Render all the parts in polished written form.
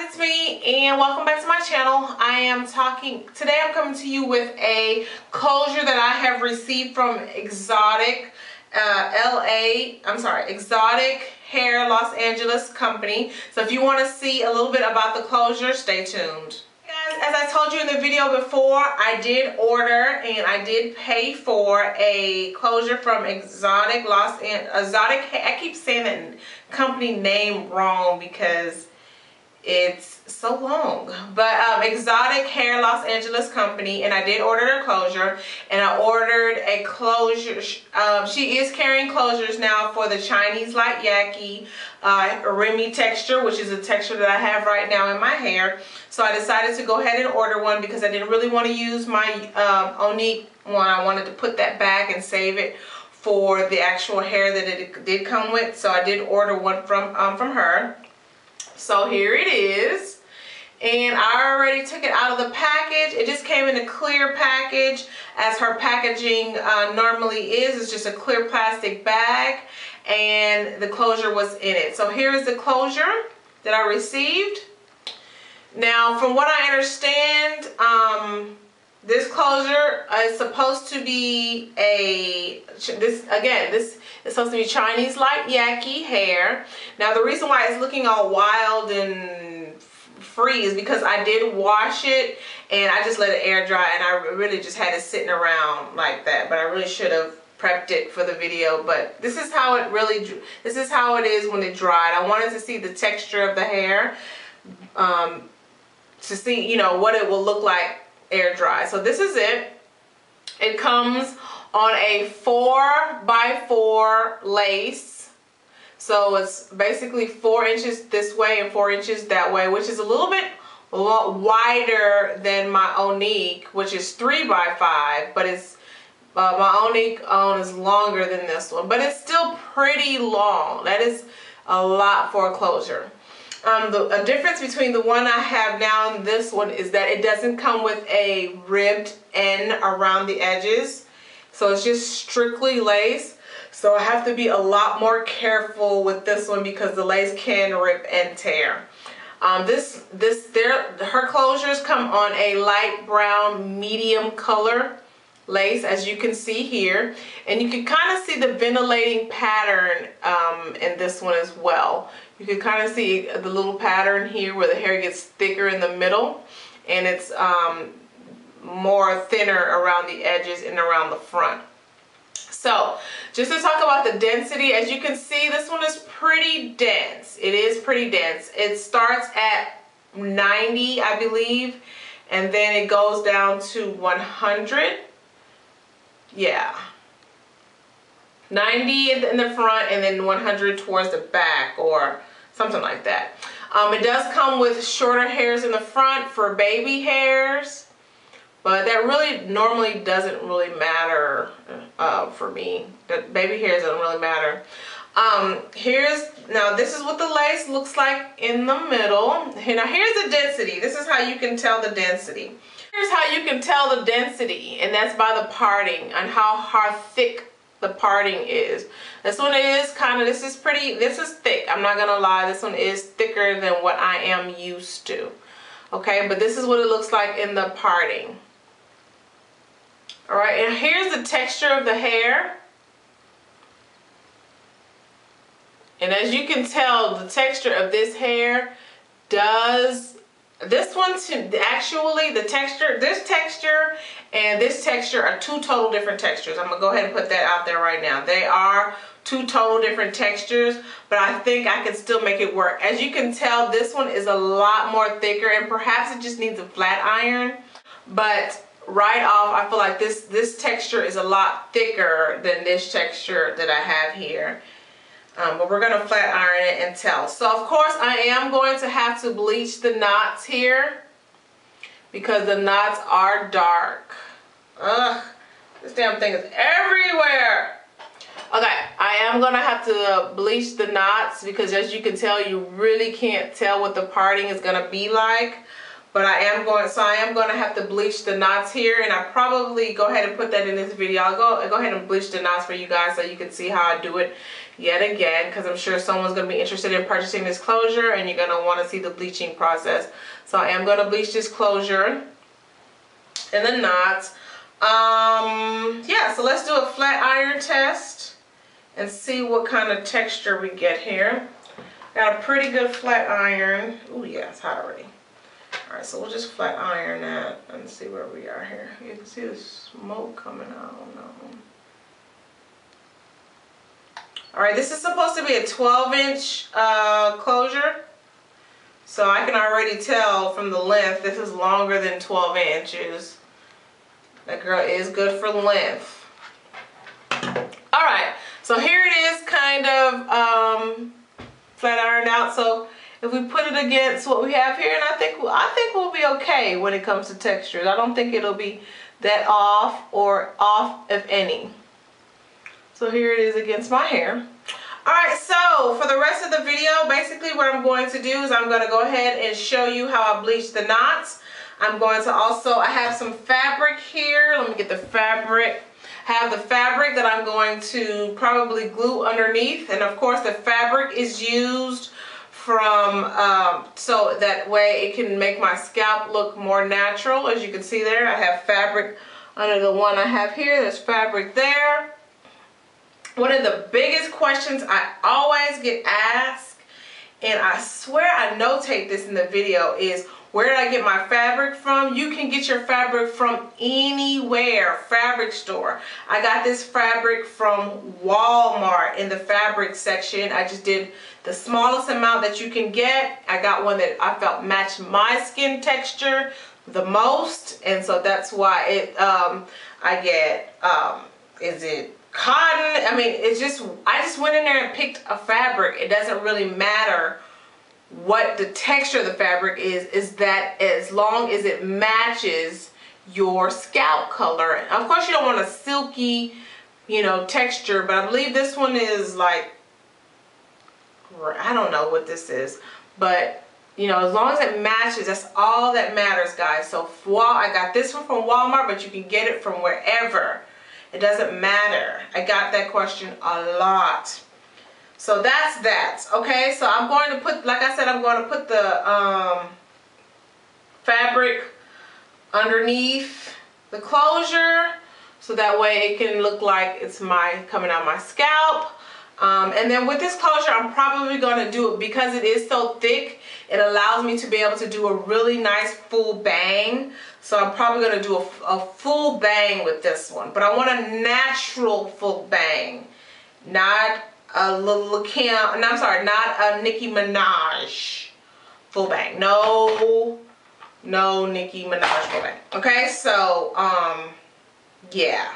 It's me and welcome back to my channel. Today I'm coming to you with a closure that I have received from Exotic Exotic Hair Los Angeles company. So if you want to see a little bit about the closure, stay tuned. Guys, as I told you in the video before, I did order and I did pay for a closure from Exotic. I keep saying that company name wrong because it's so long, but Exotic Hair Los Angeles company, and I did order their closure, and I ordered a closure. She is carrying closures now for the Chinese light Yaki Remy texture, which is a texture that I have right now in my hair. So I decided to go ahead and order one because I didn't really want to use my Onique one. I wanted to put that back and save it for the actual hair that it did come with. So I did order one from her. So here it is, and I already took it out of the package. It just came in a clear package, as her packaging normally is. It's just a clear plastic bag, and the closure was in it. So here is the closure that I received. Now, from what I understand, this closure is supposed to be this is supposed to be Chinese light Yaki hair. Now, the reason why it's looking all wild and free is because I did wash it and I just let it air dry, and I really just had it sitting around like that. But I really should have prepped it for the video. But this is how it is when it dried. I wanted to see the texture of the hair, to see, you know, what it will look like air dry. So this is it. It comes on a 4x4 lace. So it's basically 4 inches this way and 4 inches that way, which is a little bit wider than my Onique, which is 3x5, but it's my Onique is longer than this one, but it's still pretty long. That is a lot for a closure. The difference between the one I have now and this one is that it doesn't come with a ribbed end around the edges. So it's just strictly lace. So I have to be a lot more careful with this one because the lace can rip and tear. Her closures come on a light brown medium color lace, as you can see here, and you can kind of see the ventilating pattern in this one as well. You can kind of see the little pattern here where the hair gets thicker in the middle, and it's more thinner around the edges and around the front. So just to talk about the density, as you can see, this one is pretty dense. It is pretty dense. It starts at 90, I believe, and then it goes down to 100. Yeah, 90 in the front and then 100 towards the back, or something like that. It does come with shorter hairs in the front for baby hairs, but that really normally doesn't really matter for me. The baby hairs don't really matter. Now this is what the lace looks like in the middle. Now here's the density. This is how you can tell the density. Here's how you can tell the density, and that's by the parting and how thick the parting is. This one is this is thick. I'm not gonna lie, this one is thicker than what I am used to. Okay, but this is what it looks like in the parting. All right, and here's the texture of the hair. And as you can tell, the texture of this hair this texture and this texture are two total different textures. I'm gonna go ahead and put that out there right now. They are two total different textures, but I think I can still make it work. As you can tell, this one is a lot more thicker, and perhaps it just needs a flat iron, but right off I feel like this texture is a lot thicker than this texture that I have here. But we're going to flat iron it and tell. So of course I am going to have to bleach the knots here because the knots are dark. Ugh, this damn thing is everywhere. Okay, I am going to have to bleach the knots because, as you can tell, you really can't tell what the parting is going to be like. But I am going to have to bleach the knots here, and I probably go ahead and put that in this video. I'll go ahead and bleach the knots for you guys so you can see how I do it. yet again, because I'm sure someone's going to be interested in purchasing this closure and you're going to want to see the bleaching process. So I am going to bleach this closure and the knots. Yeah, so let's do a flat iron test and see what kind of texture we get here. Got a pretty good flat iron. Oh yeah, it's hot already. Alright, so we'll just flat iron that and see where we are here. You can see the smoke coming out. Alright, this is supposed to be a 12-inch closure. So I can already tell from the length this is longer than 12 inches. That girl is good for length. Alright, so here it is kind of flat ironed out. So if we put it against what we have here, and I think we'll be okay when it comes to textures. I don't think it'll be that off or off if any. So here it is against my hair. Alright, so for the rest of the video, basically what I'm going to do is I'm going to go ahead and show you how I bleach the knots. I'm going to also, I have some fabric here. Let me get the fabric. I have the fabric that I'm going to probably glue underneath, and of course the fabric is used from so that way it can make my scalp look more natural. As you can see there, I have fabric under the one I have here. There's fabric there. One of the biggest questions I always get asked, and I swear I notate this in the video, is where did I get my fabric from? You can get your fabric from anywhere, fabric store. I got this fabric from Walmart in the fabric section. I just did the smallest amount that you can get. I got one that I felt matched my skin texture the most, and so that's why it I get is it cotton? I mean, it's just, I just went in there and picked a fabric. It doesn't really matter what the texture of the fabric is that as long as it matches your scalp color. And of course you don't want a silky, you know, texture, but I believe this one is like, I don't know what this is, but you know, as long as it matches, that's all that matters, guys. So I got this one from Walmart, but you can get it from wherever. It doesn't matter. I got that question a lot. So that's that, okay? So I'm going to put, like I said, I'm going to put the fabric underneath the closure so that way it can look like it's coming out my scalp. And then with this closure, I'm probably going to do it because it is so thick. It allows me to be able to do a really nice full bang. So I'm probably going to do a full bang with this one. But I want a natural full bang, not a little Kim, and I'm sorry, not a Nicki Minaj full bang. No Nicki Minaj full bang. Okay, so yeah.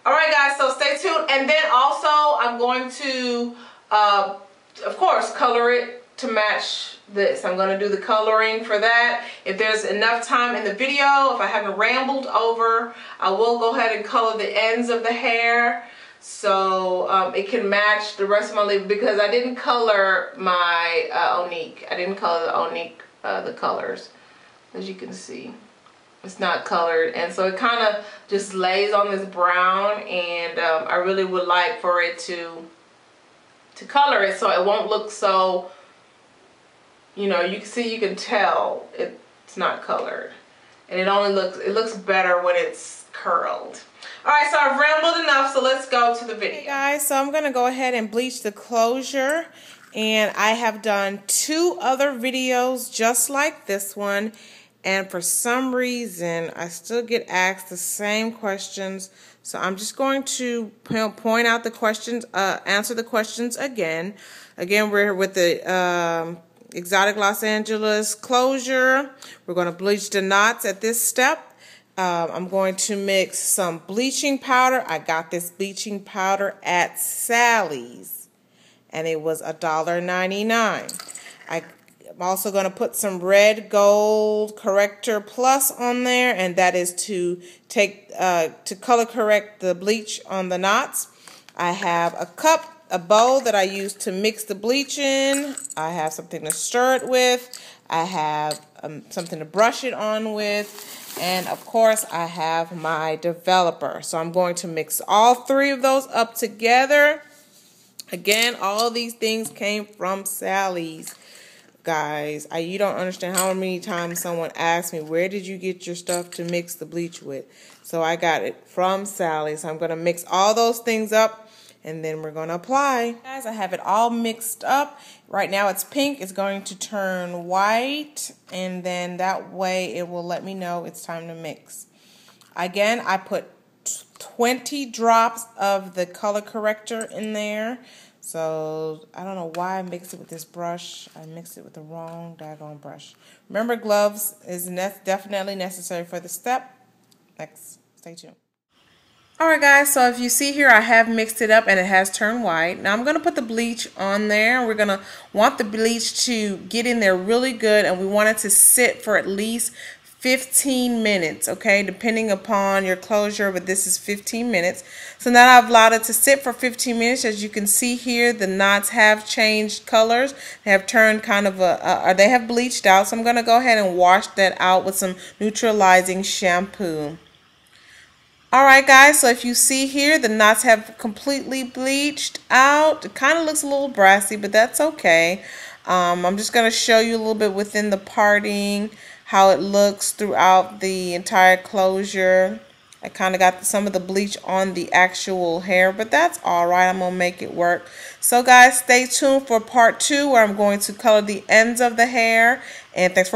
Alright guys, so stay tuned. And then also I'm going to of course color it to match this. I'm going to do the coloring for that. If there's enough time in the video, if I haven't rambled over, I will go ahead and color the ends of the hair so it can match the rest of my leaf, because I didn't color my Onique. I didn't color the Onique, the colors, as you can see. It's not colored, and so it kind of just lays on this brown, and I really would like for it to color it so it won't look so, you know, you can see, you can tell it's not colored, and it looks better when it's curled. Alright, so I've rambled enough, so let's go to the video. Hey guys, so I'm going to go ahead and bleach the closure, and I have done 2 other videos just like this one, and for some reason I still get asked the same questions, so I'm just going to point out the questions, answer the questions again. Again, we're with the Exotic Los Angeles closure. We're going to bleach the knots at this step. I'm going to mix some bleaching powder. I got this bleaching powder at Sally's, and it was $1.99. I'm also going to put some Red Gold Corrector Plus on there, and that is to color correct the bleach on the knots. I have a cup, a bowl that I use to mix the bleach in. I have something to stir it with. I have something to brush it on with. And of course, I have my developer. So I'm going to mix all 3 of those up together. Again, all these things came from Sally's. Guys, you don't understand how many times someone asked me, where did you get your stuff to mix the bleach with? So I got it from Sally's. So I'm going to mix all those things up and then we're going to apply. Guys, I have it all mixed up. Right now it's pink. It's going to turn white and then that way it will let me know it's time to mix. Again, I put 20 drops of the color corrector in there. So, I don't know why I mixed it with this brush. I mixed it with the wrong daggone brush. Remember, gloves is definitely necessary for the step. Next, stay tuned. Alright guys, so if you see here, I have mixed it up and it has turned white. Now I'm going to put the bleach on there. We're going to want the bleach to get in there really good and we want it to sit for at least 15 minutes, okay, depending upon your closure, but this is 15 minutes. So now I've allowed it to sit for 15 minutes. As you can see here, the knots have changed colors. They have turned kind of they have bleached out. So I'm going to go ahead and wash that out with some neutralizing shampoo. Alright guys, so if you see here, the knots have completely bleached out. It kind of looks a little brassy, but that's okay. I'm just going to show you a little bit within the parting, how it looks throughout the entire closure. I kind of got some of the bleach on the actual hair, but that's alright. I'm going to make it work. So guys, stay tuned for part 2 where I'm going to color the ends of the hair. And thanks for watching.